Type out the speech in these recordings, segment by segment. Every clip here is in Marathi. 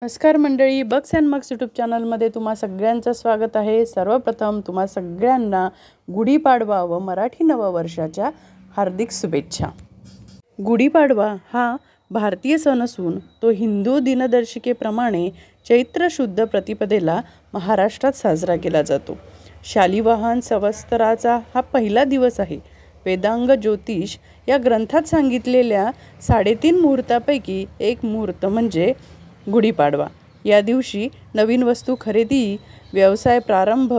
नमस्कार मंडळी, बक्स अँड मक्स यूट्यूब चॅनलमध्ये तुम्हा सगळ्यांचं स्वागत आहे। सर्वप्रथम तुम्हा सगळ्यांना गुढीपाडवा व मराठी नववर्षाच्या हार्दिक शुभेच्छा। गुढीपाडवा हा भारतीय सण असून तो हिंदू दिनदर्शिकेप्रमाणे चैत्र शुद्ध प्रतिपदेला महाराष्ट्रात साजरा केला जातो। शालिवाहन संवत्सराचा हा पहिला दिवस आहे। वेदांग ज्योतिष या ग्रंथात सांगितलेल्या 3.5 मुहूर्तापैकी एक मुहूर्त म्हणजे गुढीपाडवा। या दिवशी नवीन वस्तू खरेदी, व्यवसाय प्रारंभ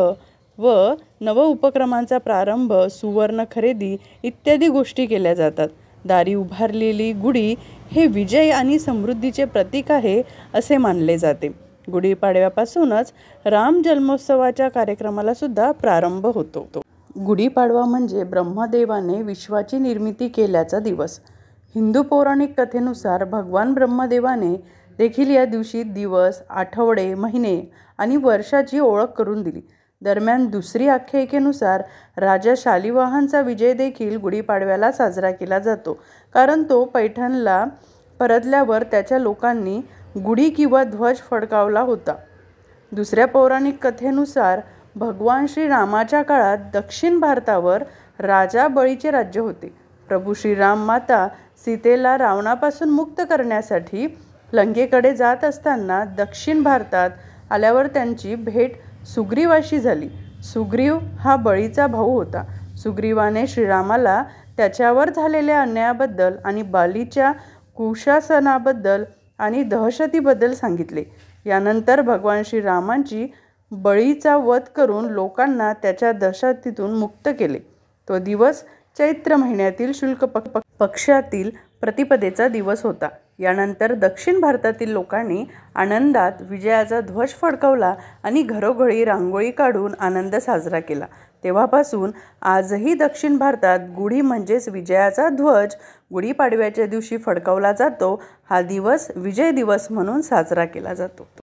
व नव उपक्रमांचा प्रारंभ, सुवर्ण खरेदी इत्यादी गोष्टी केल्या जातात। दारी उभारलेली गुढी हे विजय आणि समृद्धीचे प्रतीक आहे असे मानले जाते। गुढीपाडव्यापासूनच राम जन्मोत्सवाच्या कार्यक्रमाला सुद्धा प्रारंभ होतो। गुढीपाडवा म्हणजे ब्रह्मदेवाने विश्वाची निर्मिती केल्याचा दिवस। हिंदू पौराणिक कथेनुसार भगवान ब्रह्मदेवाने देखील या दिवशी दिवस, आठवडे, महिने आणि वर्षाची ओळख करून दिली। दरम्यान दुसरी आख्यायिकेनुसार राजा शालिवाहनचा विजय देखील गुढीपाडव्याला साजरा केला जातो, कारण तो पैठणला परतल्यावर त्याच्या लोकांनी गुढी किंवा ध्वज फडकावला होता। दुसऱ्या पौराणिक कथेनुसार भगवान श्रीरामाच्या काळात दक्षिण भारतावर राजा बळीचे राज्य होते। प्रभू श्रीराम माता सीतेला रावणापासून मुक्त करण्यासाठी लंकेकडे जात असताना दक्षिण भारतात आल्यावर त्यांची भेट सुग्रीवाशी झाली। सुग्रीव हा बळीचा भाऊ होता। सुग्रीवाने श्रीरामाला त्याच्यावर झालेल्या अन्यायाबद्दल आणि बलीच्या कुशासनाबद्दल आणि दहशतीबद्दल सांगितले। यानंतर भगवान श्रीरामांची बळीचा वध करून लोकांना त्याच्या दहशतीतून मुक्त केले। तो दिवस चैत्र महिन्यातील शुक्ल पक्षातील प्रतिपदेचा दिवस होता। यानंतर दक्षिण भारतातील लोकांनी आनंदात विजयाचा ध्वज फडकवला आणि घरोघरी रांगोळी काढून आनंद साजरा केला। तेव्हापासून आजही दक्षिण भारतात गुढी म्हणजेच विजयाचा ध्वज गुढीपाडव्याच्या दिवशी फडकवला जातो। हा दिवस विजय दिवस म्हणून साजरा केला जातो।